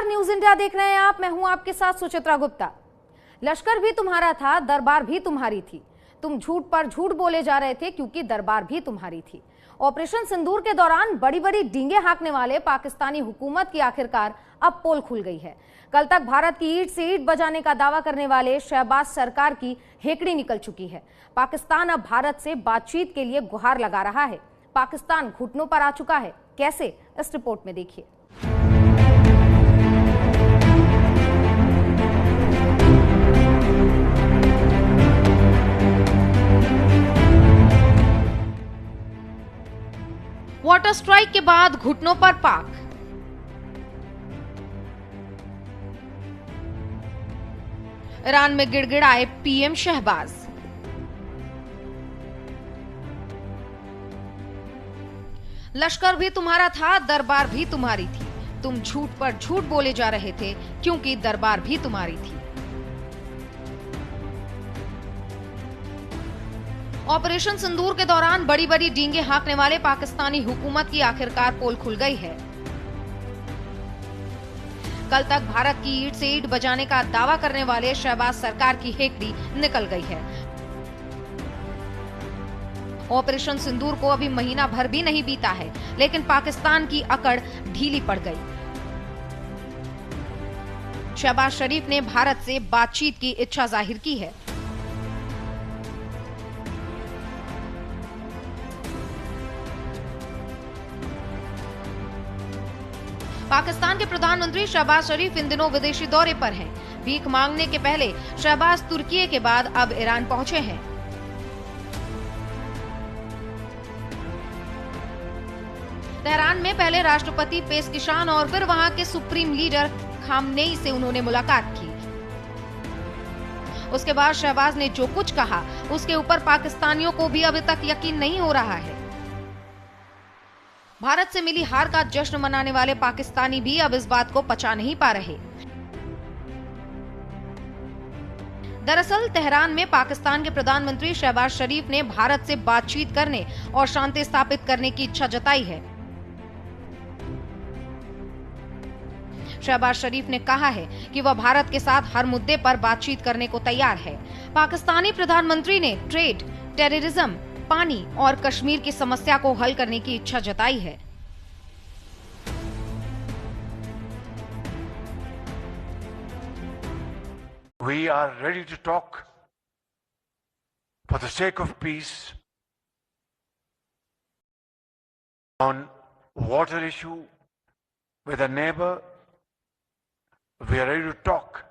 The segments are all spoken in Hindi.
न्यूज इंडिया देख रहे हैं आप। मैं हूं आपके साथ सुचित्रा गुप्ता। लश्कर भी तुम्हारा था, दरबार भी तुम्हारी थी। तुम झूठ पर झूठ बोले जा रहे थे क्योंकि दरबार भी तुम्हारी थी। ऑपरेशन सिंदूर के दौरान बड़ी बड़ी डींगे हाँकने वाले पाकिस्तानी हुकूमत की आखिरकार अब पोल खुल गई है। कल तक भारत की ईंट से ईंट बजाने का दावा करने वाले शहबाज सरकार की हेकड़ी निकल चुकी है। पाकिस्तान अब भारत से बातचीत के लिए गुहार लगा रहा है। पाकिस्तान घुटनों पर आ चुका है। कैसे, इस रिपोर्ट में देखिए। वाटर स्ट्राइक के बाद घुटनों पर पाक। ईरान में गिड़गिड़ाए पीएम शहबाज। लश्कर भी तुम्हारा था, दरबार भी तुम्हारी थी। तुम झूठ पर झूठ बोले जा रहे थे क्योंकि दरबार भी तुम्हारी थी। ऑपरेशन सिंदूर के दौरान बड़ी बड़ी डींगे हाँकने वाले पाकिस्तानी हुकूमत की आखिरकार पोल खुल गई है। कल तक भारत की ईंट से ईंट बजाने का दावा करने वाले शहबाज सरकार की हेकड़ी निकल गई है। ऑपरेशन सिंदूर को अभी महीना भर भी नहीं बीता है, लेकिन पाकिस्तान की अकड़ ढीली पड़ गई। शहबाज शरीफ ने भारत से बातचीत की इच्छा जाहिर की है। पाकिस्तान के प्रधानमंत्री शहबाज शरीफ इन दिनों विदेशी दौरे पर हैं। भीख मांगने के पहले शहबाज तुर्की के बाद अब ईरान पहुंचे हैं। तेहरान में पहले राष्ट्रपति पेस्किशान और फिर वहां के सुप्रीम लीडर खामनेई से उन्होंने मुलाकात की। उसके बाद शहबाज ने जो कुछ कहा उसके ऊपर पाकिस्तानियों को भी अभी तक यकीन नहीं हो रहा है। भारत से मिली हार का जश्न मनाने वाले पाकिस्तानी भी अब इस बात को पचा नहीं पा रहे। दरअसल तेहरान में पाकिस्तान के प्रधानमंत्री शहबाज शरीफ ने भारत से बातचीत करने और शांति स्थापित करने की इच्छा जताई है। शहबाज शरीफ ने कहा है कि वह भारत के साथ हर मुद्दे पर बातचीत करने को तैयार है। पाकिस्तानी प्रधानमंत्री ने ट्रेड, टेररिज्म, पानी और कश्मीर की समस्या को हल करने की इच्छा जताई है। We are ready to talk for the sake of peace on water issue with a neighbor. We are ready to talk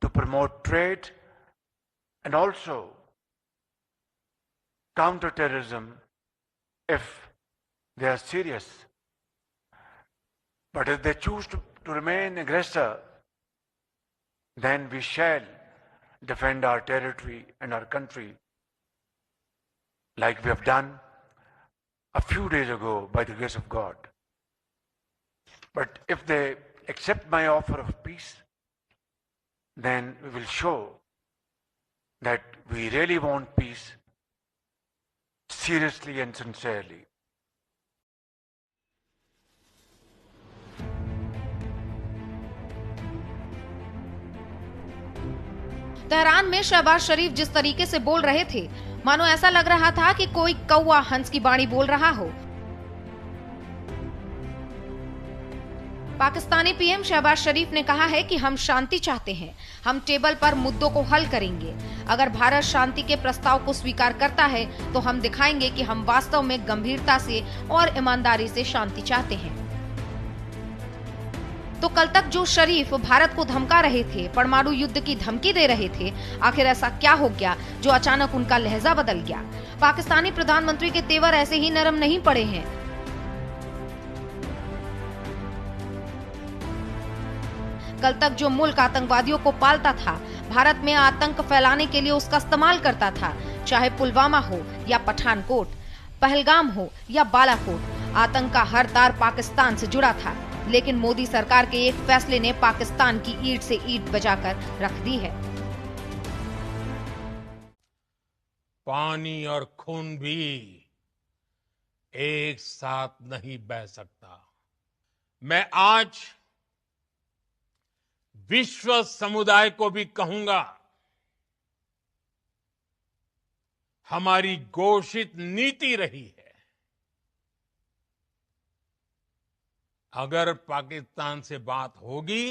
to promote trade and also counter-terrorism if they are serious. But if they choose to remain aggressor, then we shall defend our territory and our country like we have done a few days ago by the grace of God. But if they accept my offer of peace, then we will show that we really want peace seriously and sincerely. Tehran में शहबाज शरीफ जिस तरीके से बोल रहे थे, मानो ऐसा लग रहा था कि कोई कौवा हंस की बाणी बोल रहा हो। पाकिस्तानी पीएम शहबाज शरीफ ने कहा है कि हम शांति चाहते हैं, हम टेबल पर मुद्दों को हल करेंगे। अगर भारत शांति के प्रस्ताव को स्वीकार करता है तो हम दिखाएंगे कि हम वास्तव में गंभीरता से और ईमानदारी से शांति चाहते हैं। तो कल तक जो शरीफ भारत को धमका रहे थे, परमाणु युद्ध की धमकी दे रहे थे, आखिर ऐसा क्या हो गया जो अचानक उनका लहजा बदल गया? पाकिस्तानी प्रधानमंत्री के तेवर ऐसे ही नरम नहीं पड़े हैं। कल तक जो मुल्क आतंकवादियों को पालता था, भारत में आतंक फैलाने के लिए उसका इस्तेमाल करता था, चाहे पुलवामा हो या पठानकोट, पहलगाम हो या बालाकोट, आतंक का हर तार पाकिस्तान से जुड़ा था। लेकिन मोदी सरकार के एक फैसले ने पाकिस्तान की ईंट से ईंट बजाकर रख दी है। पानी और खून भी एक साथ नहीं बह सकता। मैं आज विश्व समुदाय को भी कहूंगा, हमारी घोषित नीति रही है, अगर पाकिस्तान से बात होगी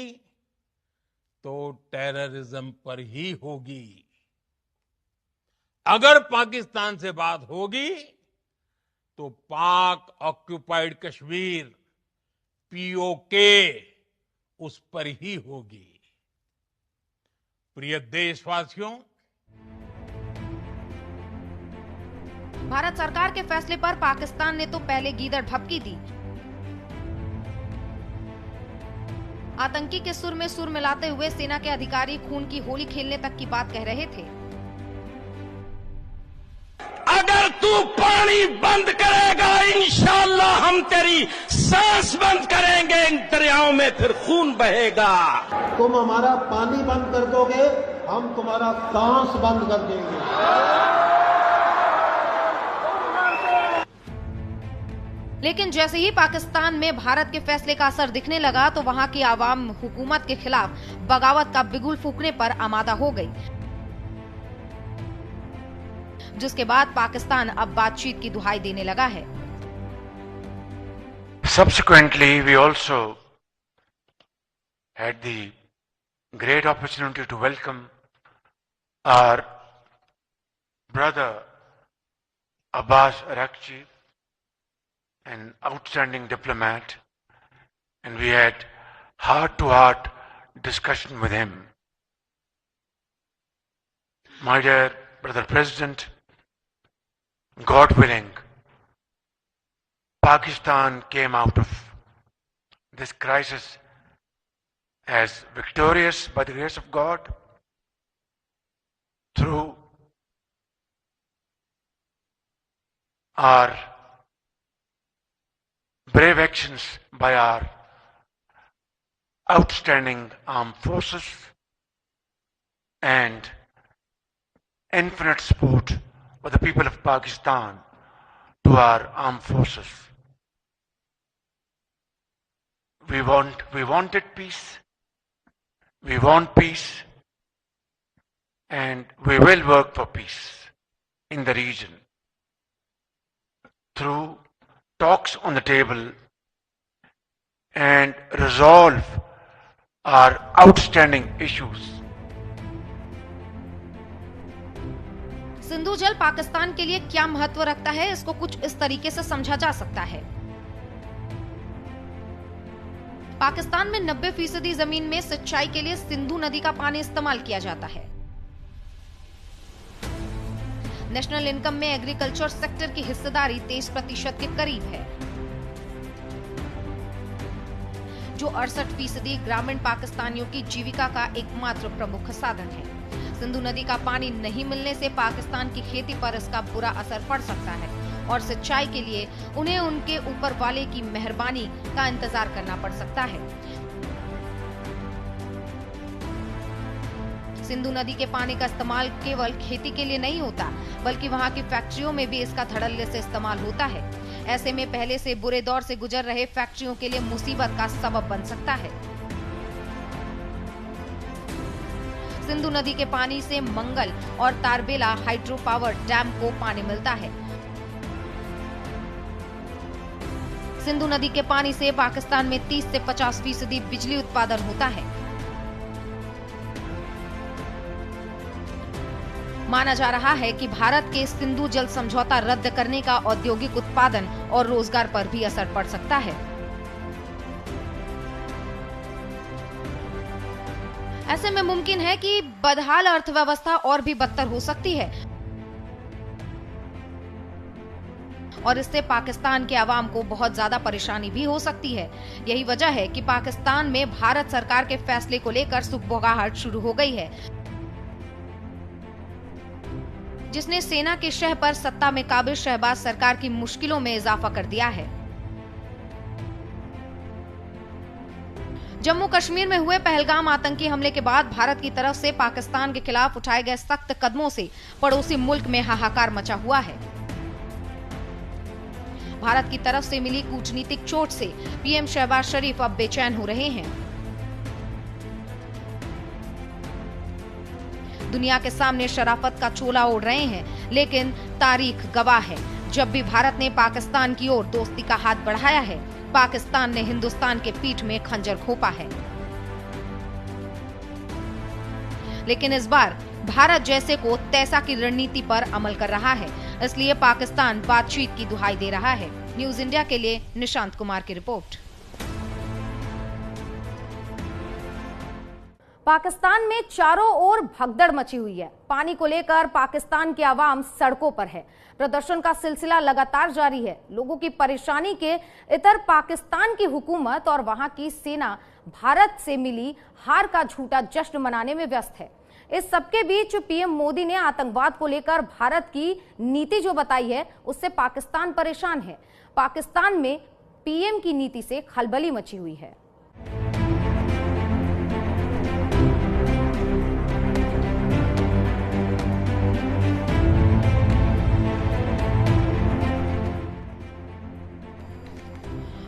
तो टेररिज्म पर ही होगी। अगर पाकिस्तान से बात होगी तो पाक ऑक्युपाइड कश्मीर पीओके उस पर ही होगी। प्रिय देशवासियों, भारत सरकार के फैसले पर पाकिस्तान ने तो पहले गीदड़ भभकी दी। आतंकी के सुर में सुर मिलाते हुए सेना के अधिकारी खून की होली खेलने तक की बात कह रहे थे। अगर तू पानी बंद करेगा, इंशाअल्लाह हम तेरी सांस बंद करेंगे, इन दरियाओं में फिर खून बहेगा। तुम हमारा पानी बंद कर दोगे, हम तुम्हारा सांस बंद कर देंगे। लेकिन जैसे ही पाकिस्तान में भारत के फैसले का असर दिखने लगा तो वहां की आवाम हुकूमत के खिलाफ बगावत का बिगुल फूंकने पर आमादा हो गई, जिसके बाद पाकिस्तान अब बातचीत की दुहाई देने लगा है। Subsequently, we also had the great opportunity to welcome our brother Abbas Araghchi, an outstanding diplomat, and we had heart-to-heart discussion with him. My dear brother President, God willing, Pakistan came out of this crisis as victorious by the grace of God through our brave actions by our outstanding armed forces and infinite support by the people of Pakistan to our armed forces. We wanted peace. We want peace, and we will work for peace in the region through talks on the table and resolve our outstanding issues. Sindhu जल पाकिस्तान के लिए क्या महत्व रखता है, इसको कुछ इस तरीके से समझा जा सकता है। पाकिस्तान में 90% जमीन में सिंचाई के लिए सिंधु नदी का पानी इस्तेमाल किया जाता है। नेशनल इनकम में एग्रीकल्चर सेक्टर की हिस्सेदारी 23% के करीब है, जो 68% ग्रामीण पाकिस्तानियों की जीविका का एकमात्र प्रमुख साधन है। सिंधु नदी का पानी नहीं मिलने से पाकिस्तान की खेती पर इसका बुरा असर पड़ सकता है और सिंचाई के लिए उन्हें उनके ऊपर वाले की मेहरबानी का इंतजार करना पड़ सकता है। सिंधु नदी के पानी का इस्तेमाल केवल खेती के लिए नहीं होता, बल्कि वहां की फैक्ट्रियों में भी इसका धड़ल्ले से इस्तेमाल होता है। ऐसे में पहले से बुरे दौर से गुजर रहे फैक्ट्रियों के लिए मुसीबत का सबब बन सकता है। सिंधु नदी के पानी से मंगल और तारबेला हाइड्रो पावर डैम को पानी मिलता है। सिंधु नदी के पानी से पाकिस्तान में 30 से 50% बिजली उत्पादन होता है। माना जा रहा है कि भारत के सिंधु जल समझौता रद्द करने का औद्योगिक उत्पादन और रोजगार पर भी असर पड़ सकता है। ऐसे में मुमकिन है कि बदहाल अर्थव्यवस्था और भी बदतर हो सकती है और इससे पाकिस्तान के आवाम को बहुत ज्यादा परेशानी भी हो सकती है। यही वजह है कि पाकिस्तान में भारत सरकार के फैसले को लेकर सुगबुगाहट शुरू हो गई है, जिसने सेना के शह पर सत्ता में काबिज शहबाज सरकार की मुश्किलों में इजाफा कर दिया है। जम्मू कश्मीर में हुए पहलगाम आतंकी हमले के बाद भारत की तरफ से पाकिस्तान के खिलाफ उठाए गए सख्त कदमों से पड़ोसी मुल्क में हाहाकार मचा हुआ है। भारत की तरफ से मिली कूटनीतिक चोट से पीएम शहबाज शरीफ अब बेचैन हो रहे हैं। दुनिया के सामने शराफत का चोला ओढ़ रहे हैं, लेकिन तारीख गवाह है, जब भी भारत ने पाकिस्तान की ओर दोस्ती का हाथ बढ़ाया है, पाकिस्तान ने हिंदुस्तान के पीठ में खंजर घोंपा है। लेकिन इस बार भारत जैसे को तैसा की रणनीति पर अमल कर रहा है, इसलिए पाकिस्तान बातचीत की दुहाई दे रहा है। न्यूज इंडिया के लिए निशांत कुमार की रिपोर्ट। पाकिस्तान में चारों ओर भगदड़ मची हुई है। पानी को लेकर पाकिस्तान की आवाम सड़कों पर है। प्रदर्शन का सिलसिला लगातार जारी है। लोगों की परेशानी के इतर पाकिस्तान की हुकूमत और वहां की सेना भारत से मिली हार का झूठा जश्न मनाने में व्यस्त है। इस सबके बीच पीएम मोदी ने आतंकवाद को लेकर भारत की नीति जो बताई है, उससे पाकिस्तान परेशान है। पाकिस्तान में पीएम की नीति से खलबली मची हुई है।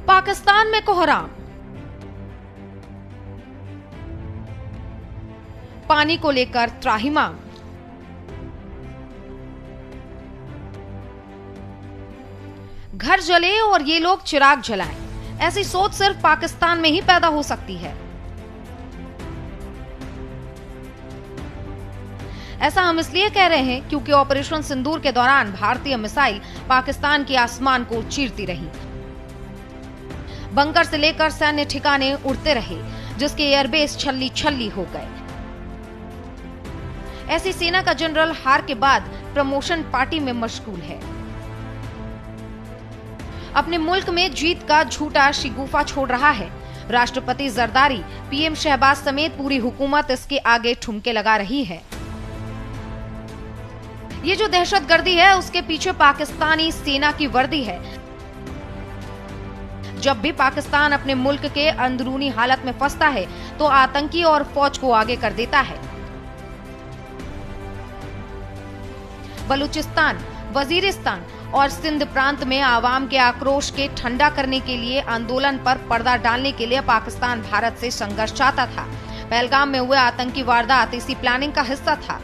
पाकिस्तान में कोहराम, पानी को लेकर त्राहिमाम, घर जले और ये लोग चिराग जलाएं, ऐसी सोच सिर्फ पाकिस्तान में ही पैदा हो सकती है। ऐसा हम इसलिए कह रहे हैं क्योंकि ऑपरेशन सिंदूर के दौरान भारतीय मिसाइल पाकिस्तान के आसमान को चीरती रही। बंकर से लेकर सैन्य ठिकाने उड़ते रहे, जिसके एयरबेस छल्ली छल्ली हो गए। ऐसी सेना का जनरल हार के बाद प्रमोशन पार्टी में मशगूल है। अपने मुल्क में जीत का झूठा शिगुफा छोड़ रहा है। राष्ट्रपति जरदारी, पीएम शहबाज समेत पूरी हुकूमत इसके आगे ठुमके लगा रही है। ये जो दहशतगर्दी है, उसके पीछे पाकिस्तानी सेना की वर्दी है। जब भी पाकिस्तान अपने मुल्क के अंदरूनी हालत में फंसता है, तो आतंकी और फौज को आगे कर देता है। बलूचिस्तान, वजीरिस्तान और सिंध प्रांत में आवाम के आक्रोश के ठंडा करने के लिए आंदोलन पर पर्दा डालने के लिए पाकिस्तान भारत से संघर्ष चाहता था। पहलगाम में हुए आतंकी वारदात इसी प्लानिंग का हिस्सा था।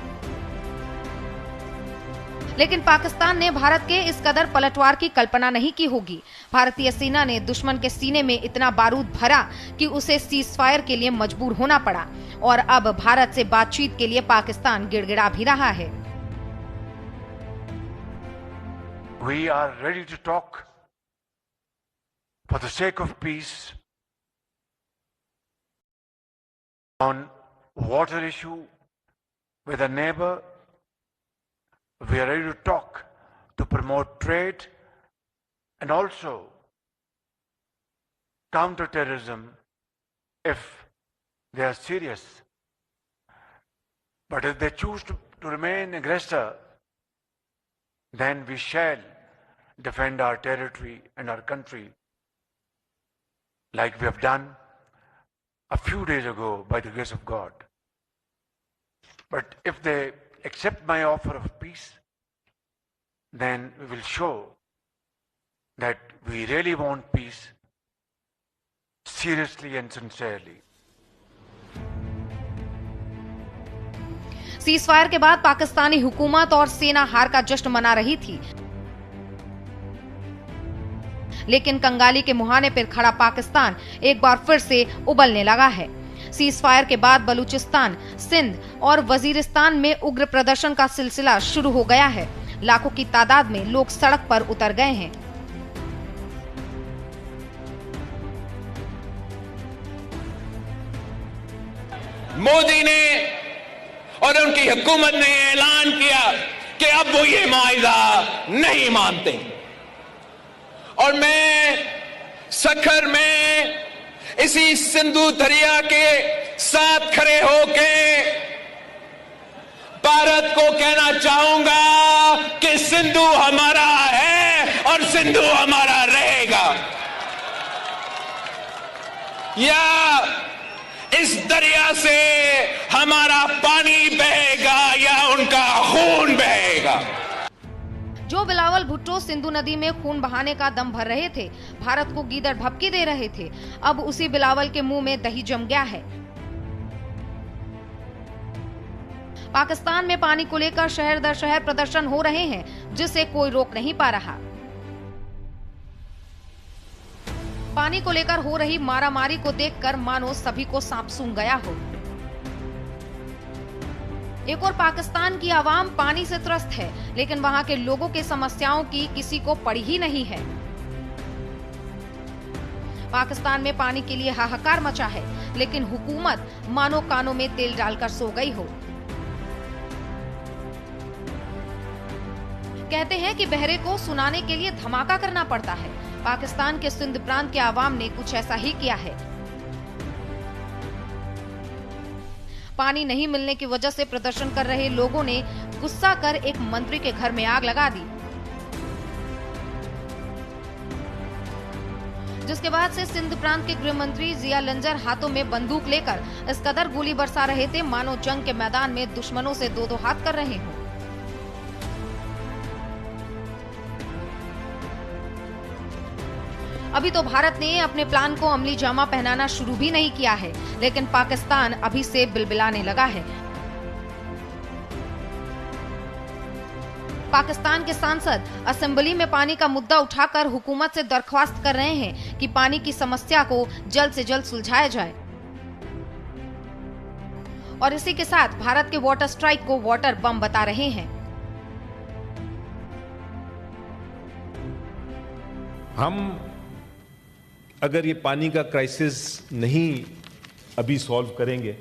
लेकिन पाकिस्तान ने भारत के इस कदर पलटवार की कल्पना नहीं की होगी। भारतीय सेना ने दुश्मन के सीने में इतना बारूद भरा कि उसे सीज फायर के लिए मजबूर होना पड़ा, और अब भारत से बातचीत के लिए पाकिस्तान गिड़गिड़ा भी रहा है। We are ready to talk for the sake of peace on water issue with a neighbor. We are ready to talk to promote trade and also counter terrorism if they are serious. But if they choose to remain aggressor, then we shall defend our territory and our country like we have done a few days ago by the grace of God. But if they accept my offer of peace, then we will show that we really want peace seriously and sincerely. Cease fire के बाद पाकिस्तानी हुकूमत और सेना हार का जश्न मना रही थी, लेकिन कंगाली के मुहाने पर खड़ा पाकिस्तान एक बार फिर से उबलने लगा है। सीज फायर के बाद बलूचिस्तान, सिंध और वजीरिस्तान में उग्र प्रदर्शन का सिलसिला शुरू हो गया है। लाखों की तादाद में लोग सड़क पर उतर गए हैं। मोदी ने और उनकी हुकूमत ने ऐलान किया कि अब वो ये माहिदा नहीं मानते, और मैं सखर में इसी सिंधु दरिया के साथ खड़े होके भारत को कहना चाहूंगा कि सिंधु हमारा है और सिंधु हमारा रहेगा। या इस दरिया से हमारा पानी बहेगा या उनका खून बहेगा। जो बिलावल भुट्टो सिंधु नदी में खून बहाने का दम भर रहे थे, भारत को गीदड़ भभकी दे रहे थे, अब उसी बिलावल के मुंह में दही जम गया है। पाकिस्तान में पानी को लेकर शहर दर शहर प्रदर्शन हो रहे हैं, जिसे कोई रोक नहीं पा रहा। पानी को लेकर हो रही मारामारी को देखकर मानो सभी को सांप सूंघ गया हो। एक और पाकिस्तान की आवाम पानी से त्रस्त है, लेकिन वहां के लोगों की समस्याओं की किसी को पड़ी ही नहीं है। पाकिस्तान में पानी के लिए हाहाकार मचा है, लेकिन हुकूमत मानो कानों में तेल डालकर सो गई हो। कहते हैं कि बहरे को सुनाने के लिए धमाका करना पड़ता है। पाकिस्तान के सिंध प्रांत के आवाम ने कुछ ऐसा ही किया है। पानी नहीं मिलने की वजह से प्रदर्शन कर रहे लोगों ने गुस्सा कर एक मंत्री के घर में आग लगा दी, जिसके बाद से सिंध प्रांत के गृह मंत्री जिया लंजर हाथों में बंदूक लेकर इस कदर गोली बरसा रहे थे मानो जंग के मैदान में दुश्मनों से दो दो हाथ कर रहे हों। अभी तो भारत ने अपने प्लान को अमली जामा पहनाना शुरू भी नहीं किया है, लेकिन पाकिस्तान अभी से बिलबिलाने लगा है। पाकिस्तान के सांसद असेंबली में पानी का मुद्दा उठाकर हुकूमत से दरख्वास्त कर रहे हैं कि पानी की समस्या को जल्द से जल्द सुलझाया जाए। और इसी के साथ भारत के वाटर स्ट्राइक को वाटर बम बता रहे हैं। हम अगर ये पानी का क्राइसिस नहीं अभी सॉल्व करेंगे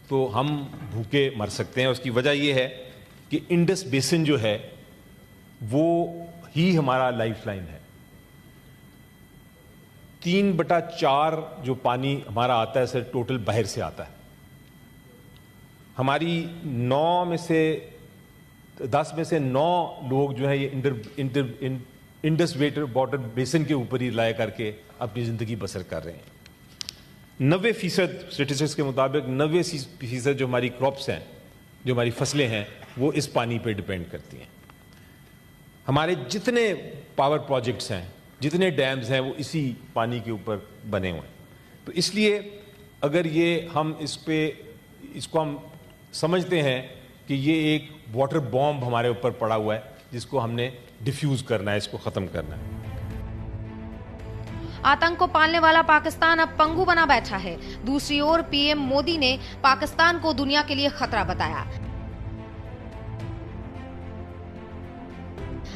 तो हम भूखे मर सकते हैं। उसकी वजह ये है कि इंडस बेसिन जो है वो ही हमारा लाइफलाइन है। 3/4 जो पानी हमारा आता है सर टोटल बाहर से आता है। हमारी 9 में से 10 में से 9 लोग जो है ये इंडस वाटर बेसिन के ऊपर ही लाया करके अपनी जिंदगी बसर कर रहे हैं। 90% स्टेटिस्टिक्स के मुताबिक 90% जो हमारी क्रॉप्स हैं, जो हमारी फसलें हैं, वो इस पानी पे डिपेंड करती हैं। हमारे जितने पावर प्रोजेक्ट्स हैं, जितने डैम्स हैं, वो इसी पानी के ऊपर बने हुए हैं। तो इसलिए अगर ये हम इसको हम समझते हैं कि ये एक वाटर बॉम्ब हमारे ऊपर पड़ा हुआ है जिसको हमने डिफ्यूज करना है, इसको खत्म करना है। आतंक को पालने वाला पाकिस्तान अब पंगु बना बैठा है। दूसरी ओर पीएम मोदी ने पाकिस्तान को दुनिया के लिए खतरा बताया।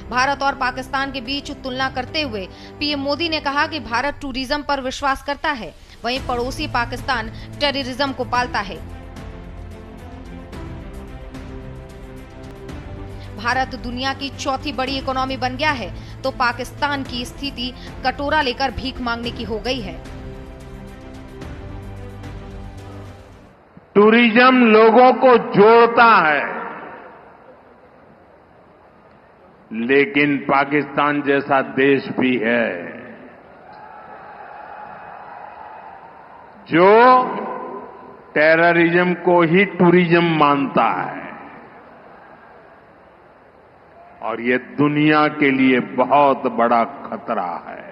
भारत और पाकिस्तान के बीच तुलना करते हुए पीएम मोदी ने कहा कि भारत टूरिज्म पर विश्वास करता है, वहीं पड़ोसी पाकिस्तान टेररिज्म को पालता है। भारत दुनिया की चौथी बड़ी इकोनॉमी बन गया है, तो पाकिस्तान की स्थिति कटोरा लेकर भीख मांगने की हो गई है। टूरिज्म लोगों को जोड़ता है, लेकिन पाकिस्तान जैसा देश भी है जो टेररिज्म को ही टूरिज्म मानता है, और ये दुनिया के लिए बहुत बड़ा खतरा है।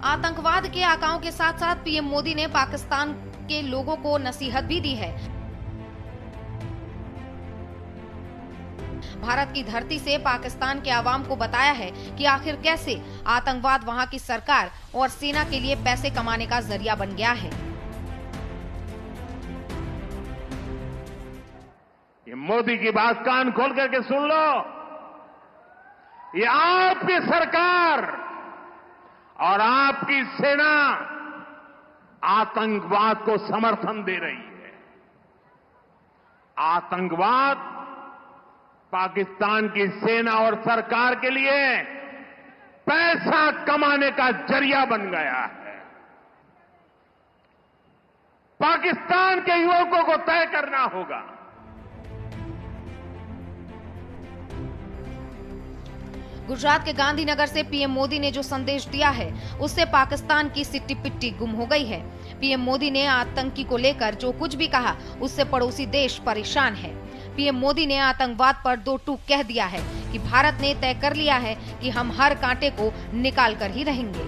आतंकवाद के आकाओं के साथ साथ पीएम मोदी ने पाकिस्तान के लोगों को नसीहत भी दी है। भारत की धरती से पाकिस्तान के आवाम को बताया है कि आखिर कैसे आतंकवाद वहां की सरकार और सेना के लिए पैसे कमाने का जरिया बन गया है। ये मोदी की बात कान खोल करके सुन लो। ये आपकी सरकार और आपकी सेना आतंकवाद को समर्थन दे रही है। आतंकवाद पाकिस्तान की सेना और सरकार के लिए पैसा कमाने का जरिया बन गया है। पाकिस्तान के युवकों को तय करना होगा। गुजरात के गांधीनगर से पीएम मोदी ने जो संदेश दिया है, उससे पाकिस्तान की सिट्टी पिट्टी गुम हो गई है। पीएम मोदी ने आतंकी को लेकर जो कुछ भी कहा, उससे पड़ोसी देश परेशान है। पीएम मोदी ने आतंकवाद पर दो टूक कह दिया है कि भारत ने तय कर लिया है कि हम हर कांटे को निकाल कर ही रहेंगे।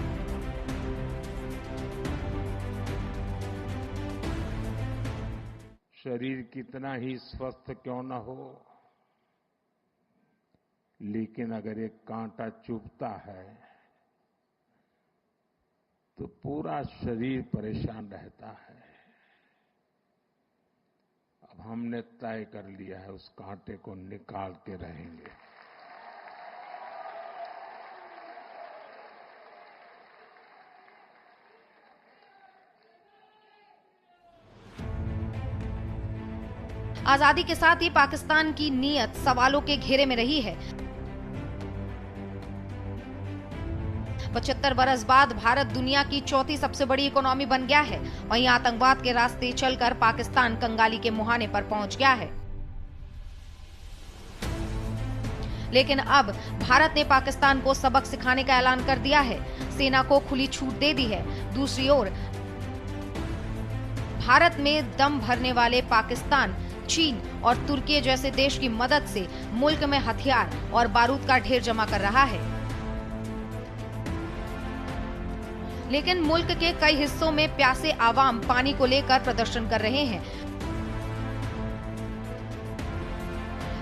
शरीर कितना ही स्वस्थ क्यों न हो, लेकिन अगर एक कांटा चुभता है तो पूरा शरीर परेशान रहता है। अब हमने तय कर लिया है उस कांटे को निकाल के रहेंगे। आजादी के साथ ही पाकिस्तान की नीयत सवालों के घेरे में रही है। 75 बरस बाद भारत दुनिया की चौथी सबसे बड़ी इकोनॉमी बन गया है। वहीं आतंकवाद के रास्ते चलकर पाकिस्तान कंगाली के मुहाने पर पहुंच गया है। लेकिन अब भारत ने पाकिस्तान को सबक सिखाने का ऐलान कर दिया है। सेना को खुली छूट दे दी है। दूसरी ओर भारत में दम भरने वाले पाकिस्तान चीन और तुर्की जैसे देश की मदद से मुल्क में हथियार और बारूद का ढेर जमा कर रहा है। लेकिन मुल्क के कई हिस्सों में प्यासे आवाम पानी को लेकर प्रदर्शन कर रहे हैं।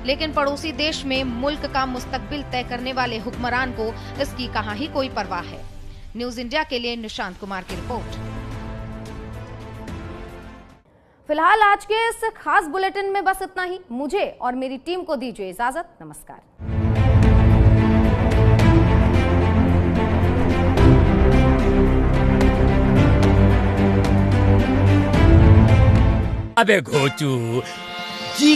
लेकिन पड़ोसी देश में मुल्क का मुस्तकबिल तय करने वाले हुक्मरान को इसकी कहां ही कोई परवाह है। न्यूज इंडिया के लिए निशांत कुमार की रिपोर्ट। फिलहाल आज के इस खास बुलेटिन में बस इतना ही। मुझे और मेरी टीम को दीजिए इजाजत। नमस्कार। अबे घोचू जी